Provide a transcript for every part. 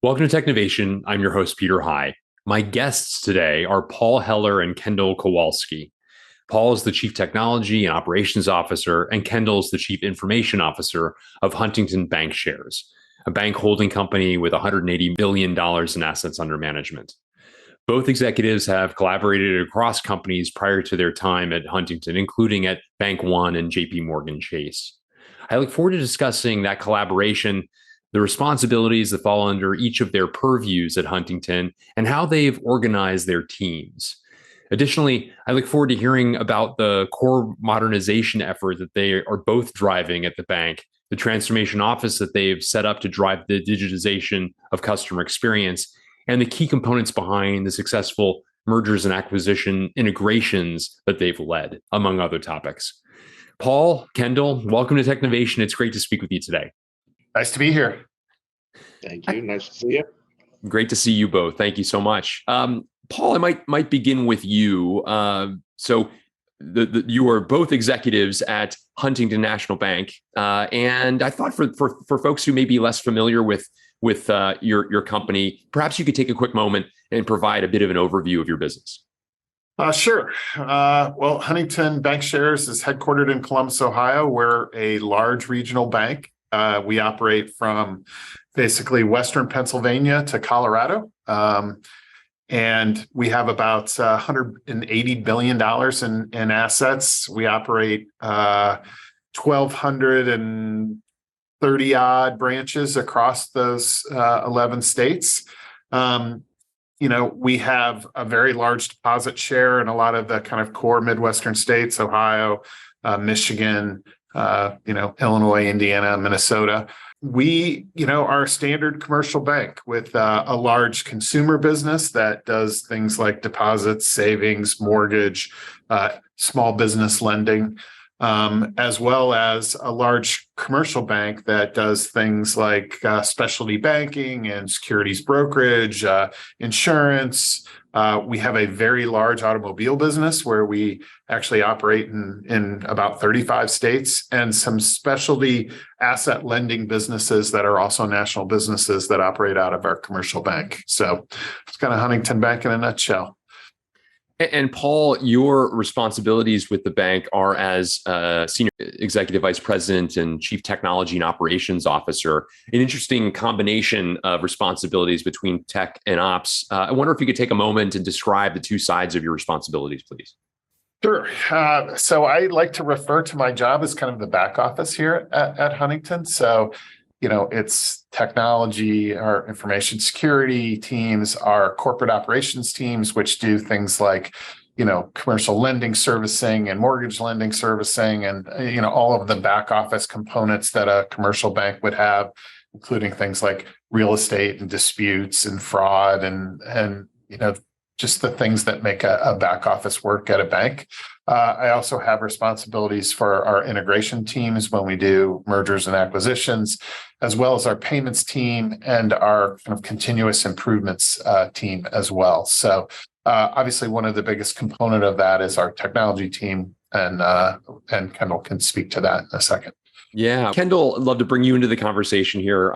Welcome to Technovation. I'm your host, Peter High. My guests today are Paul Heller and Kendall Kowalski. Paul is the Chief Technology and Operations Officer, and Kendall is the Chief Information Officer of Huntington Bank Shares, a bank holding company with $180 billion in assets under management. Both executives have collaborated across companies prior to their time at Huntington, including at Bank One and JP Morgan Chase. I look forward to discussing that collaboration, the responsibilities that fall under each of their purviews at Huntington, and how they've organized their teams. Additionally, I look forward to hearing about the core modernization effort that they are both driving at the bank, the transformation office that they've set up to drive the digitization of customer experience, and the key components behind the successful mergers and acquisition integrations that they've led, among other topics. Paul, Kendall, welcome to Technovation. It's great to speak with you today. Nice to be here. Thank you. Nice to see you. Great to see you both. Thank you so much. Paul, I might begin with you. You are both executives at Huntington National Bank, and I thought for folks who may be less familiar with your company, perhaps you could take a quick moment and provide a bit of an overview of your business. Sure. Well, Huntington Bank Shares is headquartered in Columbus, Ohio. We're a large regional bank. We operate from basically Western Pennsylvania to Colorado. And we have about $180 billion in assets. We operate 1,230 odd branches across those 11 states. We have a very large deposit share in a lot of the kind of core Midwestern states, Ohio, Michigan, Illinois, Indiana, Minnesota. We, are a standard commercial bank with a large consumer business that does things like deposits, savings, mortgage, small business lending, as well as a large commercial bank that does things like specialty banking and securities brokerage, insurance. We have a very large automobile business where we actually operate in about 35 states, and some specialty asset lending businesses that are also national businesses that operate out of our commercial bank. So it's kind of Huntington Bank in a nutshell. And Paul, your responsibilities with the bank are as Senior Executive Vice President and Chief Technology and Operations Officer, an interesting combination of responsibilities between tech and ops. I wonder if you could take a moment and describe the two sides of your responsibilities, please. Sure. So I like to refer to my job as kind of the back office here at Huntington. So it's technology, our information security teams, our corporate operations teams, which do things like, commercial lending servicing and mortgage lending servicing and, all of the back office components that a commercial bank would have, including things like real estate and disputes and fraud and just the things that make a back office work at a bank. I also have responsibilities for our integration teams when we do mergers and acquisitions, as well as our payments team and our kind of continuous improvements team as well. So obviously, one of the biggest component of that is our technology team, and Kendall can speak to that in a second. Yeah, Kendall, I'd love to bring you into the conversation here.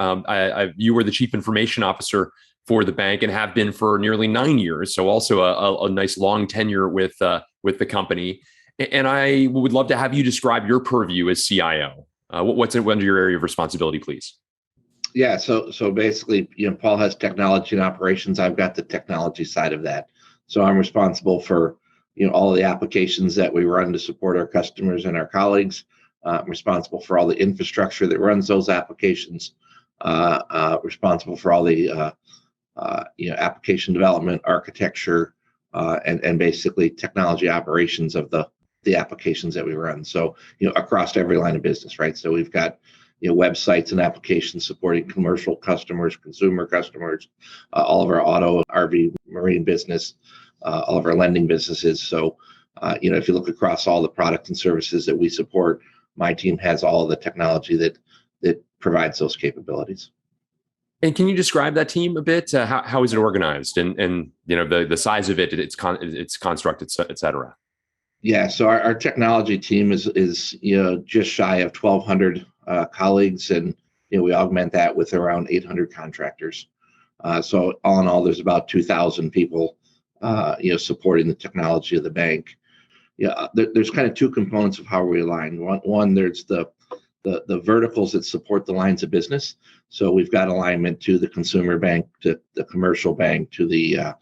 You were the Chief Information Officer for the bank and have been for nearly 9 years. So also a nice long tenure with the company. And I would love to have you describe your purview as CIO. What's under your area of responsibility, please? Yeah. So basically, Paul has technology and operations. I've got the technology side of that. So I'm responsible for, all of the applications that we run to support our customers and our colleagues. I'm responsible for all the infrastructure that runs those applications. Responsible for all the application development, architecture, and basically technology operations of the applications that we run. So, across every line of business, right? So we've got, websites and applications supporting commercial customers, consumer customers, all of our auto, RV, marine business, all of our lending businesses. So, if you look across all the products and services that we support, my team has all of the technology that provides those capabilities. And can you describe that team a bit? How is it organized, and the size of it, its construct, et cetera? Yeah, so our technology team is just shy of 1,200 colleagues, and we augment that with around 800 contractors. So all in all, there's about 2,000 people, supporting the technology of the bank. Yeah, there's kind of two components of how we align. One, there's the verticals that support the lines of business. So we've got alignment to the consumer bank, to the commercial bank, to the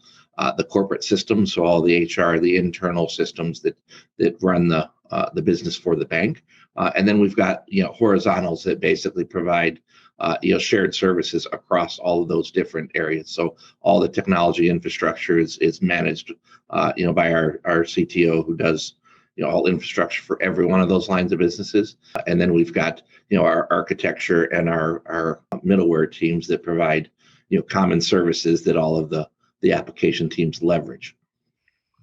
corporate systems. So all the HR, the internal systems that run the business for the bank. And then we've got horizontals that basically provide shared services across all of those different areas. So all the technology infrastructure is managed by our CTO, who does all infrastructure for every one of those lines of businesses. And then we've got our architecture and our middleware teams that provide common services that all of the application teams leverage.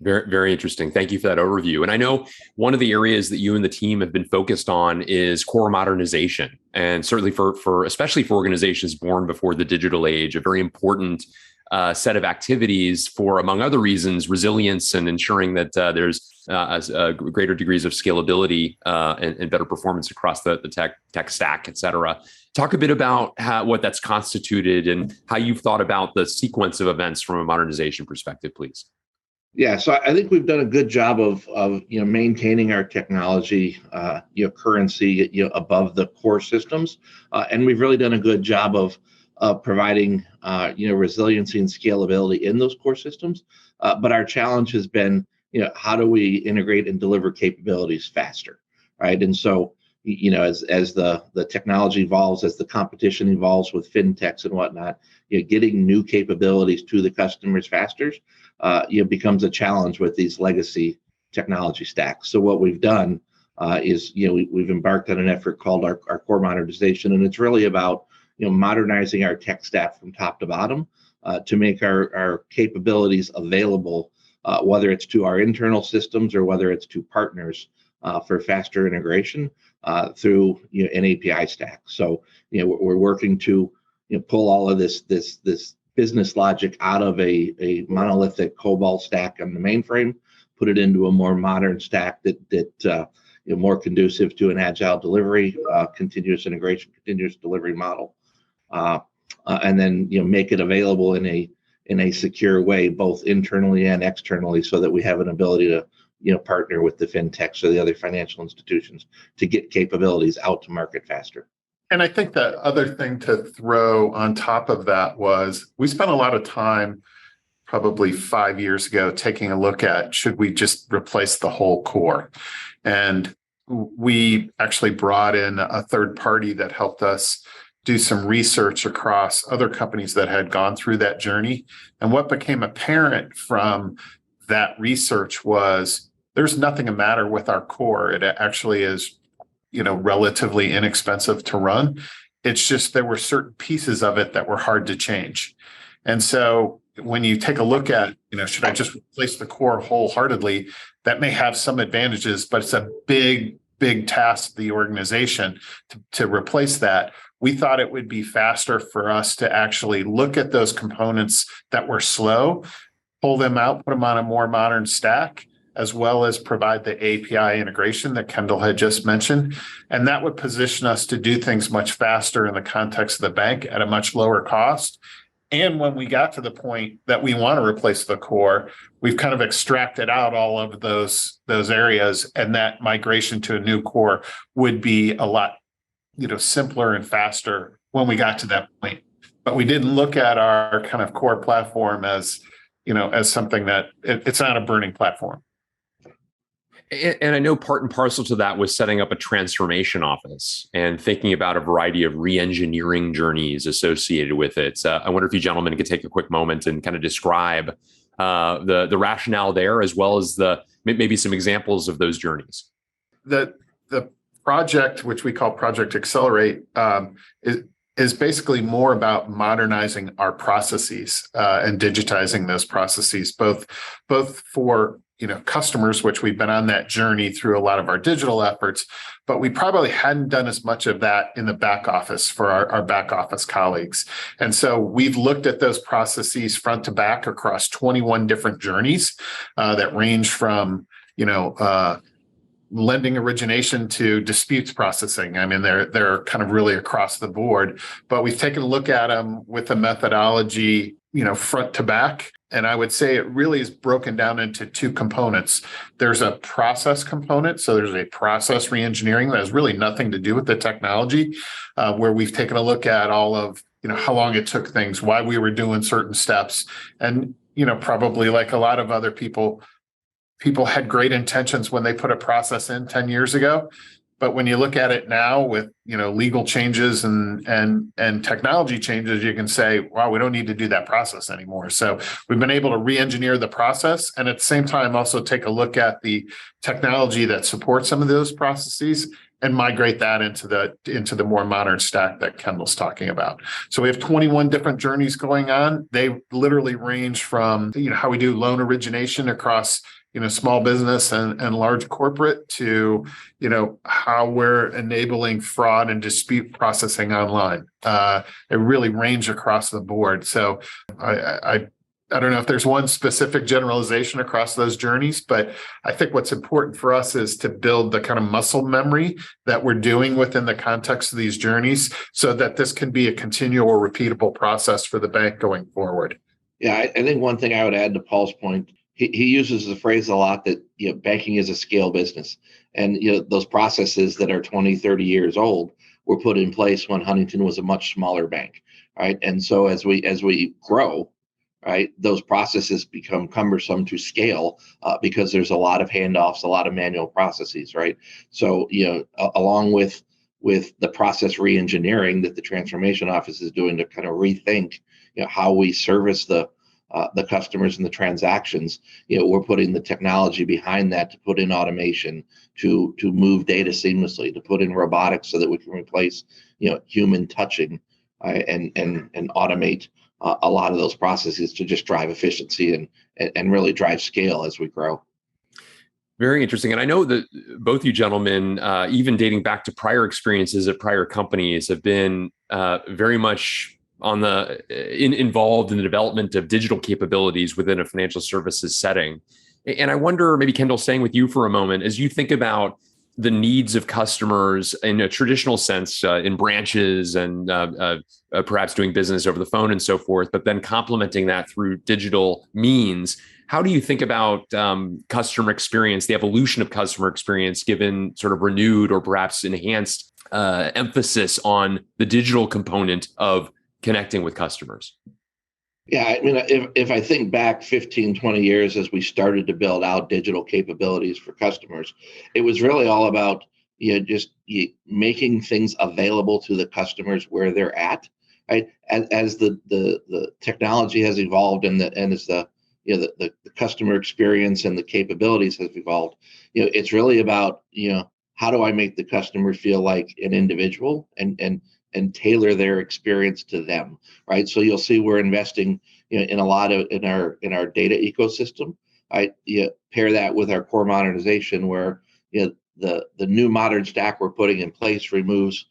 Very, very interesting. Thank you for that overview. And I know one of the areas that you and the team have been focused on is core modernization. And certainly especially for organizations born before the digital age, a very important set of activities for, among other reasons, resilience and ensuring that there's greater degrees of scalability and better performance across the tech stack, et cetera. Talk a bit about what that's constituted and how you've thought about the sequence of events from a modernization perspective, please. Yeah, so I think we've done a good job of maintaining our technology currency above the core systems, and we've really done a good job of providing resiliency and scalability in those core systems. But our challenge has been how do we integrate and deliver capabilities faster, right? And so as the technology evolves, as the competition evolves with fintechs and whatnot, getting new capabilities to the customers faster becomes a challenge with these legacy technology stacks. So what we've done is we've embarked on an effort called our core modernization, and it's really about modernizing our tech stack from top to bottom to make our capabilities available, whether it's to our internal systems or whether it's to partners for faster integration through an API stack. So we're working to pull all of this business logic out of a monolithic COBOL stack on the mainframe, put it into a more modern stack that more conducive to an agile delivery, continuous integration, continuous delivery model, and then make it available in a secure way, both internally and externally, so that we have an ability to partner with the fintechs or the other financial institutions to get capabilities out to market faster. And I think the other thing to throw on top of that was we spent a lot of time, probably 5 years ago, taking a look at should we just replace the whole core. And we actually brought in a third party that helped us do some research across other companies that had gone through that journey. And what became apparent from that research was there's nothing the matter with our core. It actually is relatively inexpensive to run. It's just there were certain pieces of it that were hard to change. And so when you take a look at, should I just replace the core wholeheartedly? That may have some advantages, but it's a big, big task to the organization to replace that. We thought it would be faster for us to actually look at those components that were slow, pull them out, put them on a more modern stack, as well as provide the API integration that Kendall had just mentioned. And that would position us to do things much faster in the context of the bank at a much lower cost. And when we got to the point that we want to replace the core, we've kind of extracted out all of those areas, and that migration to a new core would be a lot simpler and faster when we got to that point. But we didn't look at our kind of core platform as something that it's not a burning platform. And I know part and parcel to that was setting up a transformation office and thinking about a variety of re-engineering journeys associated with it. I wonder if you gentlemen could take a quick moment and kind of describe the rationale there, as well as maybe some examples of those journeys. The project, which we call Project Accelerate, is basically more about modernizing our processes and digitizing those processes, both for customers, which we've been on that journey through a lot of our digital efforts, but we probably hadn't done as much of that in the back office for our back office colleagues. And so we've looked at those processes front to back across 21 different journeys that range from lending origination to disputes processing. I mean, they're kind of really across the board, but we've taken a look at them with a methodology, front to back. And I would say it really is broken down into two components. There's a process component. So there's a process reengineering that has really nothing to do with the technology, where we've taken a look at all of, how long it took things, why we were doing certain steps. And, probably like a lot of other people had great intentions when they put a process in 10 years ago. But when you look at it now with, legal changes and technology changes, you can say, wow, we don't need to do that process anymore. So we've been able to re-engineer the process and at the same time also take a look at the technology that supports some of those processes and migrate that into the more modern stack that Kendall's talking about. So we have 21 different journeys going on. They literally range from, how we do loan origination across small business and large corporate to, how we're enabling fraud and dispute processing online. It really range across the board. So I don't know if there's one specific generalization across those journeys, but I think what's important for us is to build the kind of muscle memory that we're doing within the context of these journeys so that this can be a continual, repeatable process for the bank going forward. Yeah, I think one thing I would add to Paul's point, he uses the phrase a lot that banking is a scale business, and those processes that are 20, 30 years old were put in place when Huntington was a much smaller bank, right? And so as we grow, right, those processes become cumbersome to scale because there's a lot of handoffs, a lot of manual processes, right? So along with the process re-engineering that the transformation office is doing to kind of rethink how we service the customers and the transactions, we're putting the technology behind that to put in automation, to move data seamlessly, to put in robotics so that we can replace, human touching and automate a lot of those processes to just drive efficiency and really drive scale as we grow. Very interesting. And I know that both you gentlemen, even dating back to prior experiences at prior companies, have been very much involved in the development of digital capabilities within a financial services setting. And I wonder, maybe Kendall, staying with you for a moment, as you think about the needs of customers in a traditional sense, in branches and perhaps doing business over the phone and so forth, but then complementing that through digital means, how do you think about customer experience, the evolution of customer experience, given sort of renewed or perhaps enhanced emphasis on the digital component of connecting with customers? Yeah, I mean, if I think back 15, 20 years as we started to build out digital capabilities for customers, it was really all about just making things available to the customers where they're at. Right? As the technology has evolved and as the customer experience and the capabilities have evolved, it's really about how do I make the customer feel like an individual and tailor their experience to them, right? So you'll see we're investing, in a lot of in our data ecosystem. Pair that with our core modernization, where the new modern stack we're putting in place removes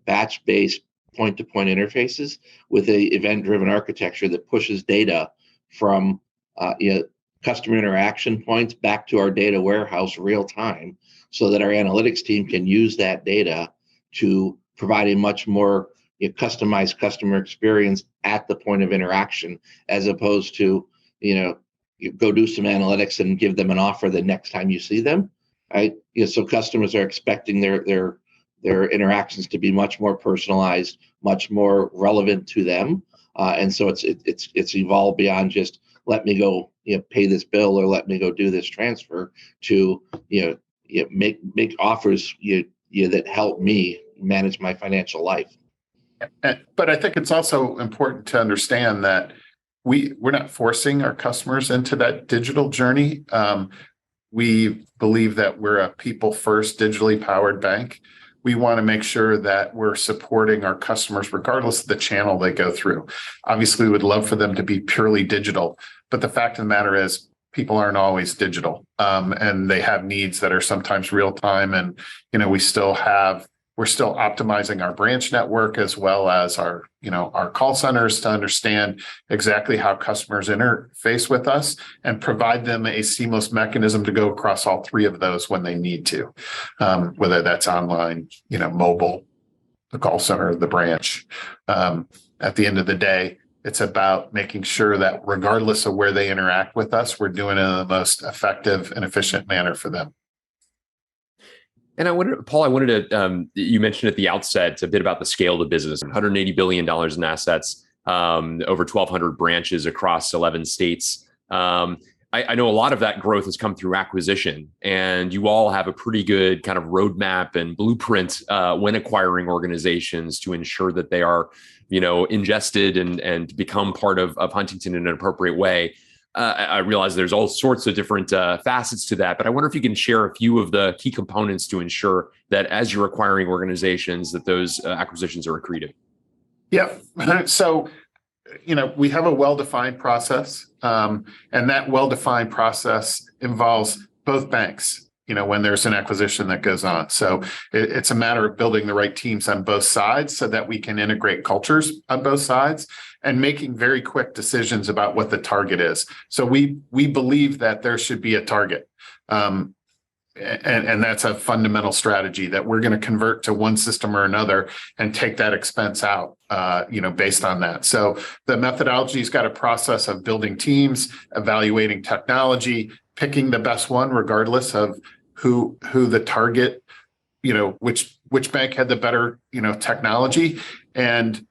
batch-based point-to-point interfaces with a event-driven architecture that pushes data from customer interaction points back to our data warehouse real time, so that our analytics team can use that data to provide a much more customized customer experience at the point of interaction, as opposed to, you go do some analytics and give them an offer the next time you see them, right? So customers are expecting their interactions to be much more personalized, much more relevant to them, and so it's evolved beyond just let me go pay this bill or let me go do this transfer to make offers that help me manage my financial life. But I think it's also important to understand that we're not forcing our customers into that digital journey. We believe that we're a people-first, digitally powered bank. We want to make sure that we're supporting our customers regardless of the channel they go through. Obviously, we would love for them to be purely digital, but the fact of the matter is people aren't always digital, and they have needs that are sometimes real time. And we still have We're still optimizing our branch network as well as our call centers to understand exactly how customers interface with us and provide them a seamless mechanism to go across all three of those when they need to, whether that's online, mobile, the call center, the branch. At the end of the day, it's about making sure that regardless of where they interact with us, we're doing it in the most effective and efficient manner for them. And Paul, you mentioned at the outset a bit about the scale of the business, $180 billion in assets, over 1,200 branches across 11 states. I know a lot of that growth has come through acquisition, and you all have a pretty good kind of roadmap and blueprint when acquiring organizations to ensure that they are, ingested and become part of Huntington in an appropriate way. I realize there's all sorts of different facets to that, but I wonder if you can share a few of the key components to ensure that as you're acquiring organizations, that those acquisitions are accretive. Yeah. So, we have a well-defined process, and that well-defined process involves both banks, when there's an acquisition that goes on. So it's a matter of building the right teams on both sides so that we can integrate cultures on both sides and making very quick decisions about what the target is. So we believe that there should be a target. And that's a fundamental strategy that we're going to convert to one system or another and take that expense out, based on that. So the methodology's got a process of building teams, evaluating technology, picking the best one, regardless of who the target, which bank had the better, technology. And,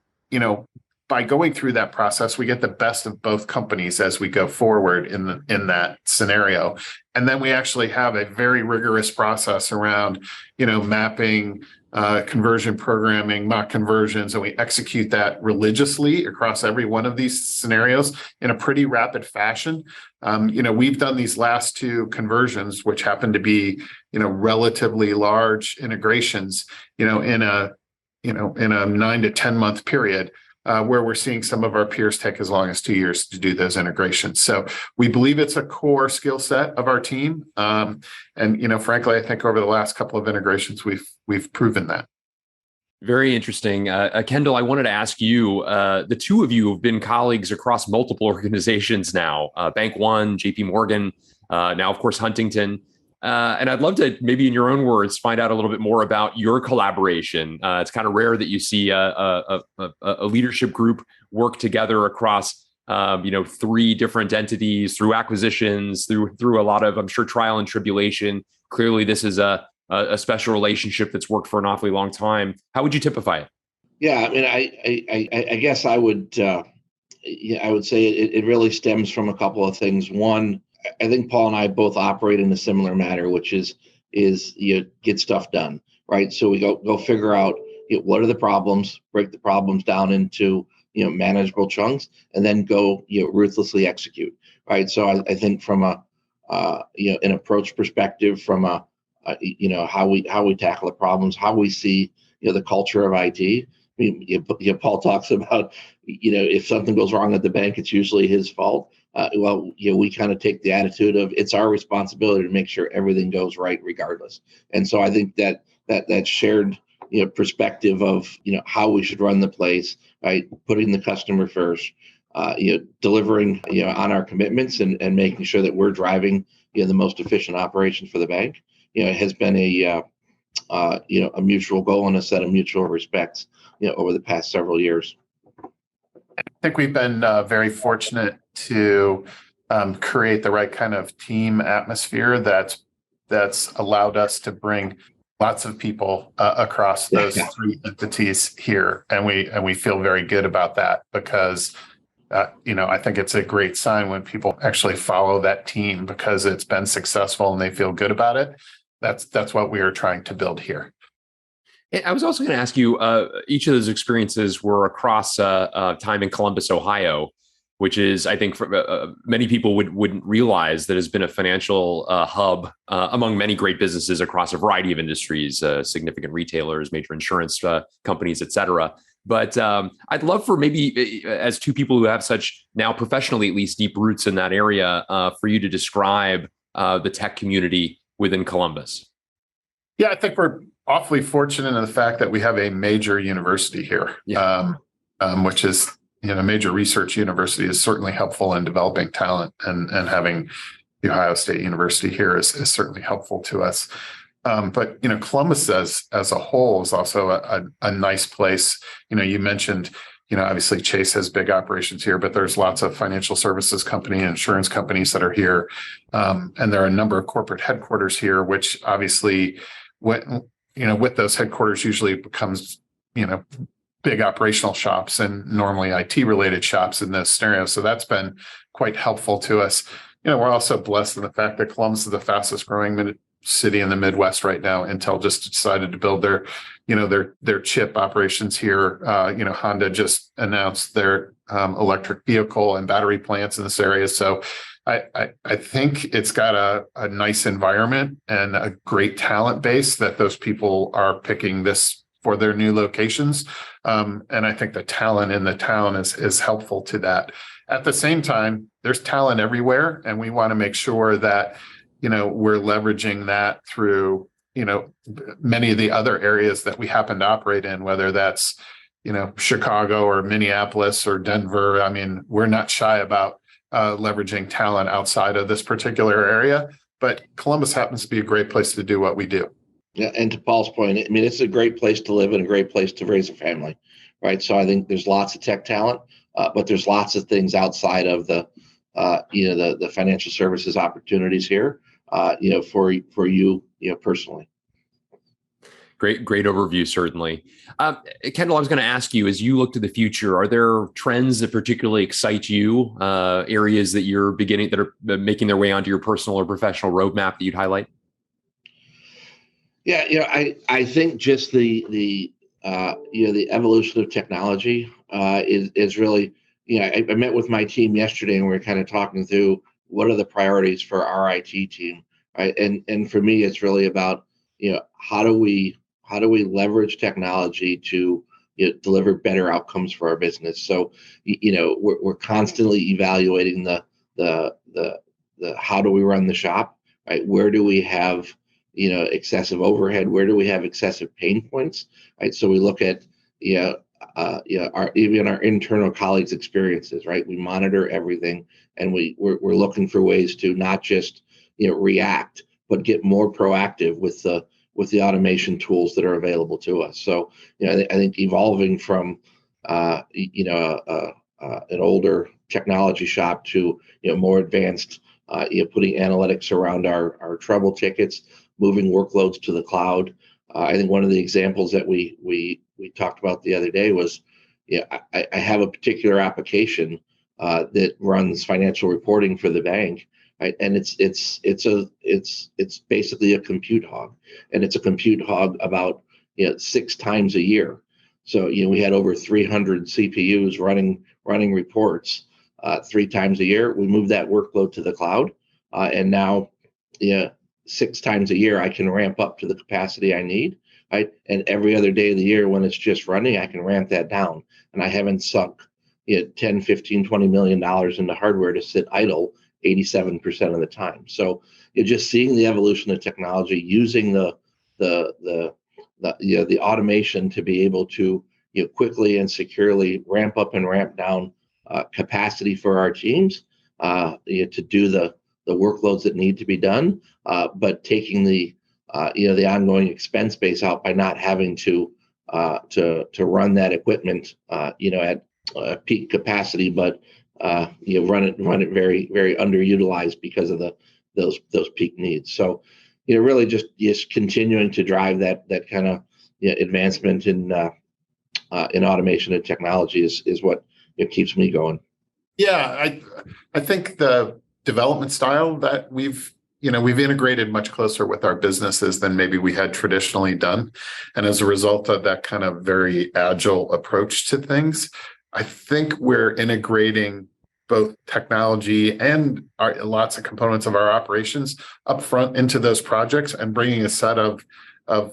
by going through that process, we get the best of both companies as we go forward in that scenario. And then we actually have a very rigorous process around, mapping, conversion programming, mock conversions, and we execute that religiously across every one of these scenarios in a pretty rapid fashion. We've done these last two conversions, which happen to be, relatively large integrations, in a 9 to 10 month period. Where we're seeing some of our peers take as long as 2 years to do those integrations. So we believe it's a core skill set of our team. And, frankly, I think over the last couple of integrations, we've proven that. Very interesting. Kendall, I wanted to ask you, the two of you have been colleagues across multiple organizations now, Bank One, JP Morgan, now, of course, Huntington. And I'd love to, maybe in your own words, find out a little bit more about your collaboration. It's kind of rare that you see a leadership group work together across, three different entities through acquisitions, through a lot of, I'm sure, trial and tribulation. Clearly, this is a special relationship that's worked for an awfully long time. How would you typify it? Yeah, I mean, I guess I would say it really stems from a couple of things. One, I think Paul and I both operate in a similar manner, which is get stuff done, right? So we go figure out what are the problems, break the problems down into manageable chunks, and then go ruthlessly execute, right? So I think from an approach perspective, from how we tackle the problems, how we see the culture of IT. I mean, Paul talks about if something goes wrong at the bank, it's usually his fault. We kind of take the attitude of it's our responsibility to make sure everything goes right regardless. And so I think that shared perspective of how we should run the place, right, putting the customer first, delivering on our commitments and making sure that we're driving the most efficient operations for the bank, has been a mutual goal and a set of mutual respects over the past several years. I think we've been very fortunate to create the right kind of team atmosphere that's allowed us to bring lots of people across those three entities here, and we feel very good about that because I think it's a great sign when people actually follow that team because it's been successful and they feel good about it. That's what we are trying to build here. I was also going to ask you, each of those experiences were across time in Columbus, Ohio, which is, I think, for, many people wouldn't realize that has been a financial hub among many great businesses across a variety of industries, significant retailers, major insurance companies, et cetera. But I'd love for maybe, as two people who have such now professionally at least deep roots in that area, for you to describe the tech community within Columbus. Yeah, I think we're awfully fortunate in the fact that we have a major university here, which is, major research university is certainly helpful in developing talent, and having the Ohio State University here is certainly helpful to us. But Columbus as a whole is also a nice place. You mentioned, obviously Chase has big operations here, but there's lots of financial services company and insurance companies that are here. And there are a number of corporate headquarters here, which obviously with those headquarters usually becomes, big operational shops and normally IT related shops in those scenarios. So that's been quite helpful to us. We're also blessed in the fact that Columbus is the fastest growing city in the Midwest right now. Intel just decided to build their chip operations here. Honda just announced their electric vehicle and battery plants in this area. So I think it's got a nice environment and a great talent base that those people are picking this for their new locations. And I think the talent in the town is helpful to that. At the same time, there's talent everywhere, and we want to make sure that, we're leveraging that through, many of the other areas that we happen to operate in, whether that's, Chicago or Minneapolis or Denver. I mean, we're not shy about leveraging talent outside of this particular area, but Columbus happens to be a great place to do what we do. Yeah, and to Paul's point, I mean, it's a great place to live and a great place to raise a family, right? So I think there's lots of tech talent, but there's lots of things outside of the financial services opportunities here, for you, personally. Great overview, certainly. Kendall, I was going to ask you, as you look to the future, are there trends that particularly excite you, areas that are making their way onto your personal or professional roadmap that you'd highlight? Yeah, I think just the evolution of technology is really, I met with my team yesterday and we were kind of talking through what are the priorities for our IT team, right? And for me, it's really about, how do we leverage technology to deliver better outcomes for our business. So, we're constantly evaluating the how do we run the shop, right? Where do we have excessive overhead? Where do we have excessive pain points? Right. So we look at our internal colleagues' experiences. Right. We monitor everything, and we're looking for ways to not just react, but get more proactive with the automation tools that are available to us. So I think evolving from an older technology shop to more advanced, putting analytics around our trouble tickets, moving workloads to the cloud. I think one of the examples that we talked about the other day was, I have a particular application that runs financial reporting for the bank, right? And it's basically a compute hog, and it's a compute hog about 6 times a year. So we had over 300 CPUs running reports 3 times a year. We moved that workload to the cloud, and now 6 times a year, I can ramp up to the capacity I need, right? And every other day of the year when it's just running, I can ramp that down. And I haven't sunk 10, 15, $20 million into hardware to sit idle 87% of the time. So you're just seeing the evolution of technology, using the automation to be able to quickly and securely ramp up and ramp down capacity for our teams to do the workloads that need to be done, but taking the ongoing expense base out by not having to run that equipment at peak capacity, but run it very, very underutilized because of those peak needs. So really just continuing to drive that kind of advancement in automation and technology is what keeps me going. Yeah, I think the development style that we've integrated much closer with our businesses than maybe we had traditionally done. And as a result of that kind of very agile approach to things, I think we're integrating both technology and lots of components of our operations upfront into those projects and bringing a set of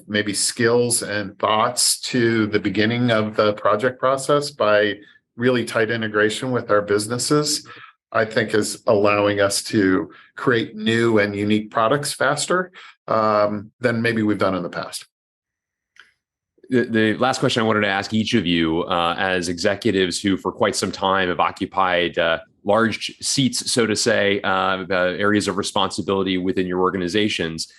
maybe skills and thoughts to the beginning of the project process by really tight integration with our businesses, I think is allowing us to create new and unique products faster than maybe we've done in the past. The last question I wanted to ask each of you, as executives who for quite some time have occupied large seats, so to say, areas of responsibility within your organizations.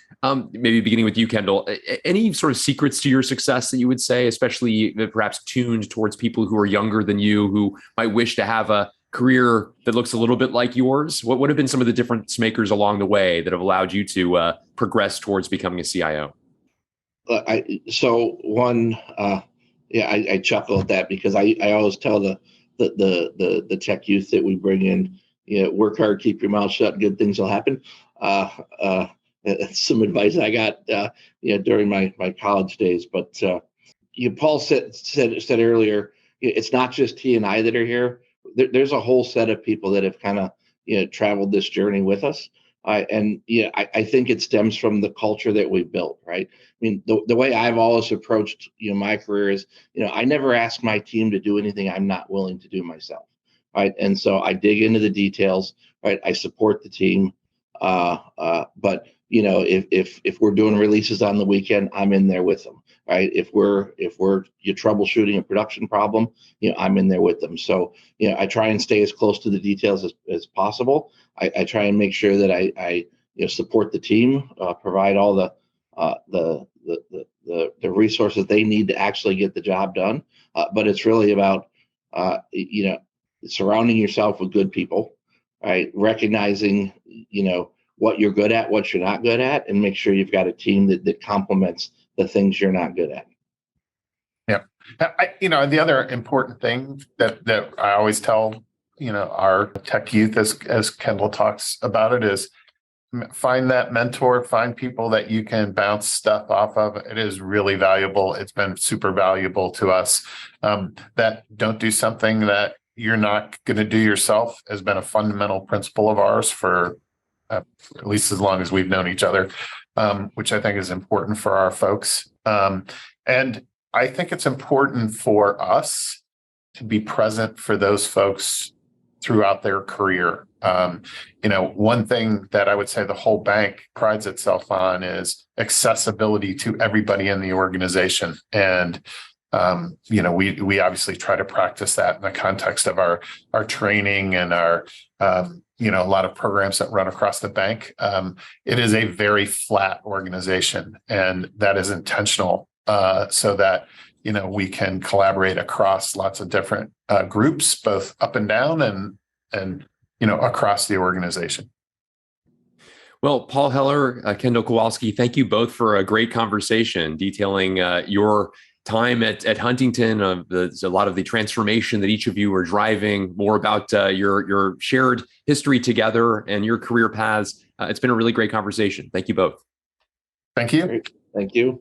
Maybe beginning with you, Kendall, any sort of secrets to your success that you would say, especially perhaps tuned towards people who are younger than you, who might wish to have a career that looks a little bit like yours? What would have been some of the difference makers along the way that have allowed you to progress towards becoming a CIO? I chuckle at that because I always tell the tech youth that we bring in, work hard, keep your mouth shut, good things will happen. That's some advice I got, during my college days. But Paul said earlier, it's not just he and I that are here. There's a whole set of people that have kind of traveled this journey with us. I think it stems from the culture that we built, right? I mean, the way I've always approached, my career is, I never ask my team to do anything I'm not willing to do myself, right? And so I dig into the details, right? I support the team, but if we're doing releases on the weekend, I'm in there with them, right? If we're troubleshooting a production problem, I'm in there with them. So I try and stay as close to the details as possible. I try and make sure that I support the team, provide all the resources they need to actually get the job done. But it's really about surrounding yourself with good people, right? Recognizing what you're good at, what you're not good at, and make sure you've got a team that complements the things you're not good at. Yeah. The other important thing that I always tell, our tech youth, as Kendall talks about it, is find that mentor, find people that you can bounce stuff off of. It is really valuable. It's been super valuable to us. That don't do something that you're not going to do yourself has been a fundamental principle of ours for at least as long as we've known each other, which I think is important for our folks. And I think it's important for us to be present for those folks throughout their career. One thing that I would say the whole bank prides itself on is accessibility to everybody in the organization. And we obviously try to practice that in the context of our training and our a lot of programs that run across the bank. It is a very flat organization, and that is intentional so that we can collaborate across lots of different groups, both up and down and across the organization. Well, Paul Heller, Kendall Kowalski, thank you both for a great conversation detailing your time at Huntington, a lot of the transformation that each of you are driving, more about your shared history together and your career paths. It's been a really great conversation. Thank you both. Thank you. Thank you.